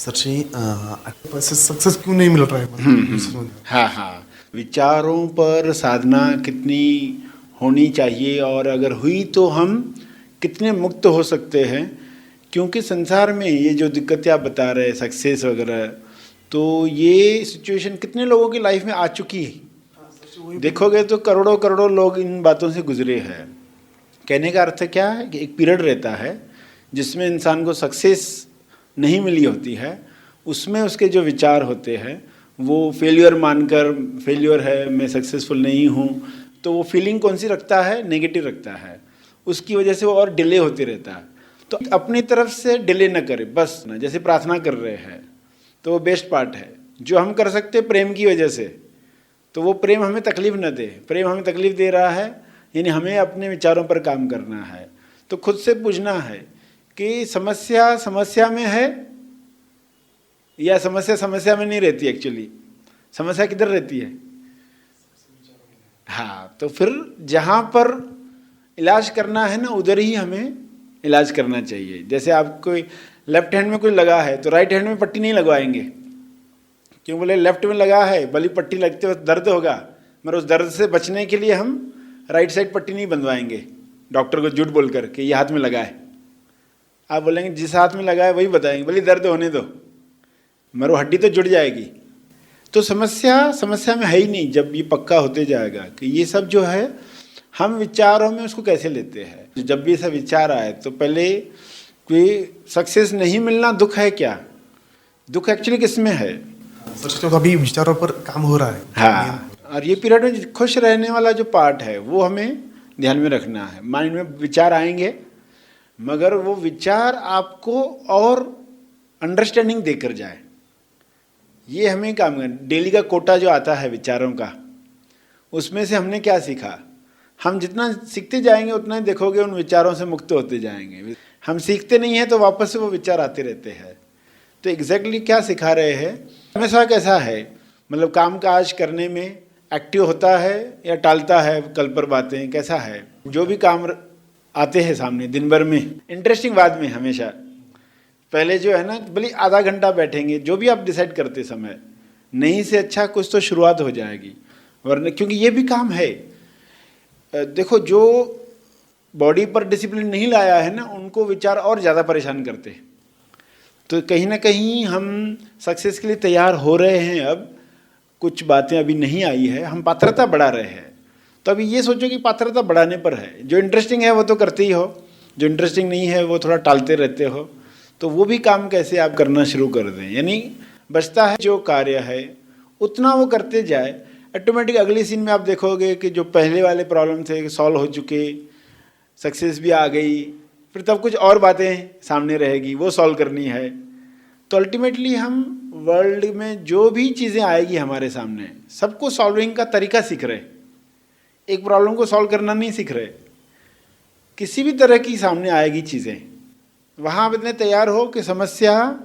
सच्ची पैसे सक्सेस क्यों नहीं मिल रहा है मतलब हाँ हाँ, विचारों पर साधना कितनी होनी चाहिए और अगर हुई तो हम कितने मुक्त हो सकते हैं। क्योंकि संसार में ये जो दिक्कतें आप बता रहे हैं सक्सेस वगैरह, तो ये सिचुएशन कितने लोगों की लाइफ में आ चुकी है। देखोगे तो करोड़ों करोड़ों लोग इन बातों से गुजरे हैं। कहने का अर्थ क्या है कि एक पीरियड रहता है जिसमें इंसान को सक्सेस नहीं मिली होती है, उसमें उसके जो विचार होते हैं वो फेलियर मानकर, फेलियर है, मैं सक्सेसफुल नहीं हूँ, तो वो फीलिंग कौन सी रखता है, नेगेटिव रखता है। उसकी वजह से वो और डिले होते रहता है। तो अपनी तरफ से डिले न करे, बस ना, जैसे प्रार्थना कर रहे हैं तो वो बेस्ट पार्ट है जो हम कर सकते हैं प्रेम की वजह से। तो वो प्रेम हमें तकलीफ न दे, प्रेम हमें तकलीफ दे रहा है, यानी हमें अपने विचारों पर काम करना है। तो खुद से पूछना है कि समस्या समस्या में है या समस्या समस्या में नहीं रहती। एक्चुअली समस्या किधर रहती है? हाँ, तो फिर जहाँ पर इलाज करना है ना, उधर ही हमें इलाज करना चाहिए। जैसे आपको लेफ्ट हैंड में कोई लगा है तो राइट हैंड में पट्टी नहीं लगवाएंगे। क्यों बोले? लेफ्ट में लगा है, भली पट्टी लगते वक्त दर्द होगा, मगर उस दर्द से बचने के लिए हम राइट साइड पट्टी नहीं बंधवाएंगे डॉक्टर को झूठ बोल कर के ये हाथ में लगा है। आप बोलेंगे जिस हाथ में लगा है वही बताएंगे, बोले दर्द होने दो, मगर वो हड्डी तो जुड़ जाएगी। तो समस्या समस्या में है ही नहीं जब ये पक्का होते जाएगा कि ये सब जो है हम विचारों में उसको कैसे लेते हैं। जब भी ऐसा विचार आए तो पहले कोई सक्सेस नहीं मिलना दुख है क्या? दुख एक्चुअली किस में है? सच तो अभी विचारों पर काम हो रहा है। हाँ, और ये पीरियड में खुश रहने वाला जो पार्ट है वो हमें ध्यान में रखना है। माइंड में विचार आएंगे, मगर वो विचार आपको और अंडरस्टैंडिंग देकर जाए, ये हमें काम करना। डेली का कोटा जो आता है विचारों का, उसमें से हमने क्या सीखा? हम जितना सीखते जाएंगे उतना ही देखोगे उन विचारों से मुक्त होते जाएंगे। हम सीखते नहीं हैं तो वापस से वो विचार आते रहते हैं। तो एग्जैक्टली क्या सिखा रहे हैं? हमेशा कैसा है, मतलब काम काज करने में एक्टिव होता है या टालता है कल पर बातें, कैसा है? जो भी काम आते हैं सामने दिन भर में, इंटरेस्टिंग बाद में हमेशा पहले जो है ना, भले आधा घंटा बैठेंगे, जो भी आप डिसाइड करते समय, नहीं से अच्छा कुछ तो शुरुआत हो जाएगी। वरना क्योंकि ये भी काम है। देखो, जो बॉडी पर डिसिप्लिन नहीं लाया है ना, उनको विचार और ज़्यादा परेशान करते हैं। तो कहीं ना कहीं हम सक्सेस के लिए तैयार हो रहे हैं। अब कुछ बातें अभी नहीं आई है, हम पात्रता बढ़ा रहे हैं। तो अभी ये सोचो कि पात्रता बढ़ाने पर है। जो इंटरेस्टिंग है वो तो करते ही हो, जो इंटरेस्टिंग नहीं है वो थोड़ा टालते रहते हो। तो वो भी काम कैसे आप करना शुरू कर दें, यानी बचता है जो कार्य है उतना वो करते जाए। ऑटोमेटिक अगली सीन में आप देखोगे कि जो पहले वाले प्रॉब्लम थे सॉल्व हो चुके, सक्सेस भी आ गई, फिर तब कुछ और बातें सामने रहेगी, वो सॉल्व करनी है। तो अल्टीमेटली हम वर्ल्ड में जो भी चीज़ें आएगी हमारे सामने, सबको सॉल्विंग का तरीका सीख रहे। एक प्रॉब्लम को सॉल्व करना नहीं सीख रहे। किसी भी तरह की सामने आएगी चीज़ें, वहाँ आप इतने तैयार हो कि समस्या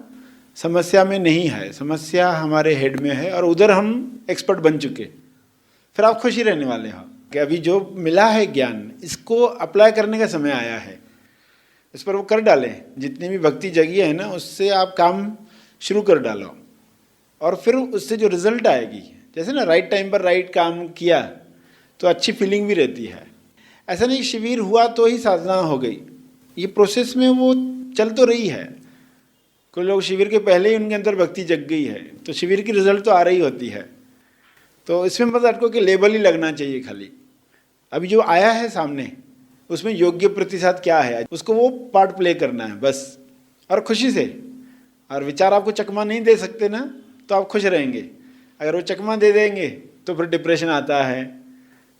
समस्या में नहीं है, समस्या हमारे हेड में है और उधर हम एक्सपर्ट बन चुके। फिर आप खुशी रहने वाले हो कि अभी जो मिला है ज्ञान, इसको अप्लाई करने का समय आया है। इस पर वो कर डालें, जितनी भी भक्ति जगी है ना, उससे आप काम शुरू कर डालो। और फिर उससे जो रिजल्ट आएगी, जैसे ना राइट टाइम पर राइट काम किया तो अच्छी फीलिंग भी रहती है। ऐसा नहीं शिविर हुआ तो ही साधना हो गई, ये प्रोसेस में वो चल तो रही है। कोई लोग शिविर के पहले ही उनके अंदर भक्ति जग गई है, तो शिविर की रिजल्ट तो आ रही होती है। तो इसमें बस आपको कि लेबल ही लगना चाहिए खाली। अभी जो आया है सामने, उसमें योग्य प्रतिशत क्या है, उसको वो पार्ट प्ले करना है बस, और खुशी से। और विचार आपको चकमा नहीं दे सकते ना, तो आप खुश रहेंगे। अगर वो चकमा दे देंगे तो फिर डिप्रेशन आता है।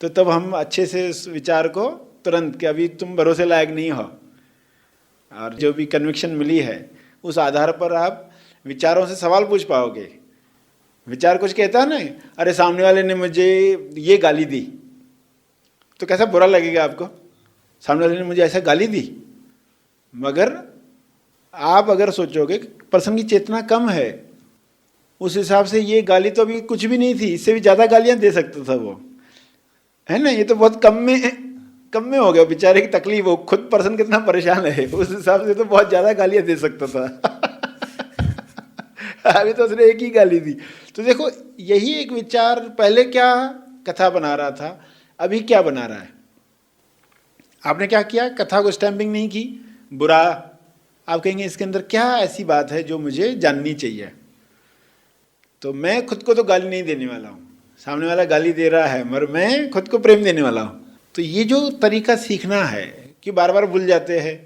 तो तब हम अच्छे से उस विचार को तुरंत कि अभी तुम भरोसे लायक नहीं हो, और जो भी कन्विक्शन मिली है उस आधार पर आप विचारों से सवाल पूछ पाओगे। विचार कुछ कहता है ना, अरे सामने वाले ने मुझे ये गाली दी, तो कैसा बुरा लगेगा आपको? सामने वाले ने मुझे ऐसा गाली दी। मगर आप अगर सोचोगे पर्सन की चेतना कम है, उस हिसाब से ये गाली तो अभी कुछ भी नहीं थी, इससे भी ज़्यादा गालियाँ दे सकता था वो, है ना। ये तो बहुत कम में हो गया बेचारे की तकलीफ। हो खुद पर्सन कितना परेशान है, उस हिसाब से तो बहुत ज़्यादा गालियाँ दे सकता था। अभी तो उसने एक ही गाली दी। तो देखो यही एक विचार, पहले क्या कथा बना रहा था, अभी क्या बना रहा है। आपने क्या किया, कथा को स्टैंपिंग नहीं की, बुरा, आप कहेंगे इसके अंदर क्या ऐसी बात है जो मुझे जाननी चाहिए। तो मैं खुद को तो गाली नहीं देने वाला हूँ, सामने वाला गाली दे रहा है, मगर मैं खुद को प्रेम देने वाला हूँ। तो ये जो तरीका सीखना है कि बार बार भूल जाते हैं,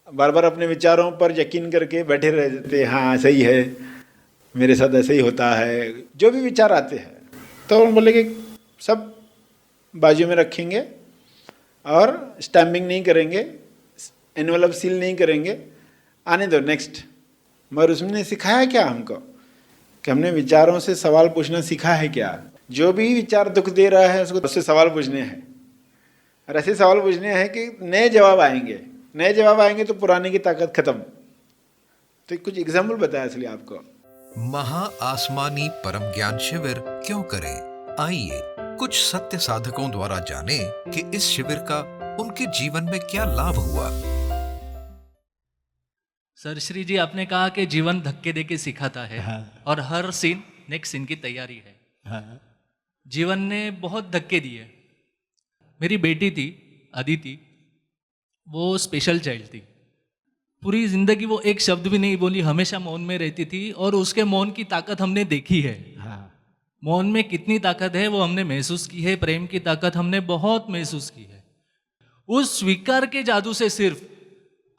बार बार अपने विचारों पर यकीन करके बैठे रहते हैं, हाँ सही है, मेरे साथ ऐसे ही होता है, जो भी विचार आते हैं तो हम बोले कि सब बाजू में रखेंगे और स्टैम्पिंग नहीं करेंगे, एनवलप सील नहीं करेंगे, आने दो नेक्स्ट। मगर उसने सिखाया क्या हमको, कि हमने विचारों से सवाल पूछना सीखा है क्या। जो भी विचार दुख दे रहा है उससे सवाल पूछने हैं, और ऐसे सवाल पूछने हैं कि नए जवाब आएंगे, नए जवाब आएंगे तो पुराने की ताकत खत्म। तो कुछ एग्जाम्पल बताया इसलिए आपको। महा आसमानी परम ज्ञान शिविर क्यों करें, आइए कुछ सत्य साधकों द्वारा जाने कि इस शिविर का उनके जीवन में क्या लाभ हुआ। सर श्री जी, आपने कहा कि जीवन धक्के देके सिखाता है। हाँ। और हर सीन नेक्स्ट सीन की तैयारी है। हाँ। जीवन ने बहुत धक्के दिए। मेरी बेटी थी अदिति, वो स्पेशल चाइल्ड थी। पूरी जिंदगी वो एक शब्द भी नहीं बोली, हमेशा मौन में रहती थी, और उसके मौन की ताकत हमने देखी है। हाँ। मौन में कितनी ताकत है वो हमने महसूस की है, प्रेम की ताकत हमने बहुत महसूस की है। उस स्वीकार के जादू से सिर्फ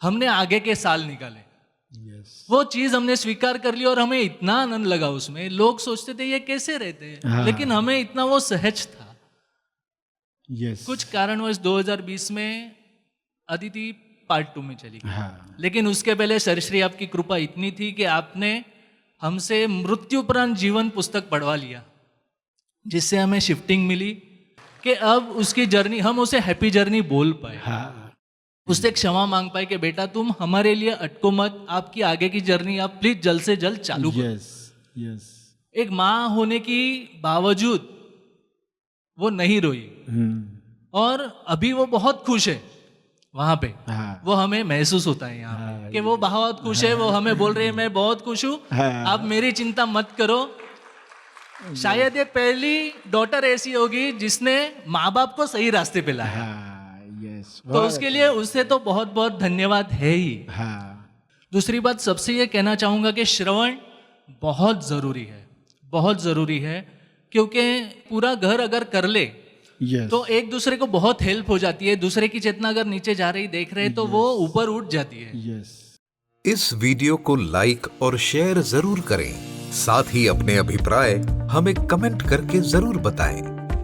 हमने आगे के साल निकाले। वो चीज हमने स्वीकार कर ली और हमें इतना आनंद लगा उसमें। लोग सोचते थे ये कैसे रहते हैं, हाँ। लेकिन हमें इतना वो सहज था। यस। कुछ कारणवश 2020 में अदिति पार्ट 2 में चली गई। हाँ। लेकिन उसके पहले सरश्री आपकी कृपा इतनी थी कि आपने हमसे मृत्युपरांत जीवन पुस्तक पढ़वा लिया, जिससे हमें शिफ्टिंग मिली कि अब उसकी जर्नी, हम उसे हैप्पी जर्नी बोल पाए। हाँ। उससे एक मांग पाए कि बेटा तुम हमारे लिए अटको मत, आपकी आगे की जर्नी आप प्लीज जल्द से जल्द चालू करो। यस। यस। एक माँ होने की बावजूद वो नहीं रोई, और अभी वो बहुत खुश है वहां पे। हाँ। वो हमें महसूस होता है यहाँ हाँ, पे कि वो बहुत खुश है। वो हमें बोल रही है मैं बहुत खुश हूँ, हाँ। आप मेरी चिंता मत करो। शायद ये पहली डॉटर ऐसी होगी जिसने माँ बाप को सही रास्ते पे लाया। हाँ। यस। तो उसके लिए उससे तो बहुत बहुत धन्यवाद है ही। हाँ। दूसरी बात सबसे ये कहना चाहूंगा कि श्रवण बहुत जरूरी है, बहुत जरूरी है, क्योंकि पूरा घर अगर कर ले यस। तो एक दूसरे को बहुत हेल्प हो जाती है। दूसरे की चेतना अगर नीचे जा रही देख रहे तो वो ऊपर उठ जाती है। यस। इस वीडियो को लाइक और शेयर जरूर करें, साथ ही अपने अभिप्राय हमें कमेंट करके जरूर बताएं।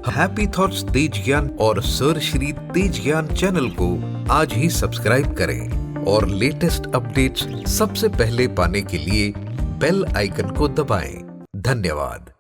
हैप्पी थॉट्स तेज ज्ञान और सर श्री तेज ज्ञान चैनल को आज ही सब्सक्राइब करें और लेटेस्ट अपडेट्स सबसे पहले पाने के लिए बेल आइकन को दबाएं। धन्यवाद।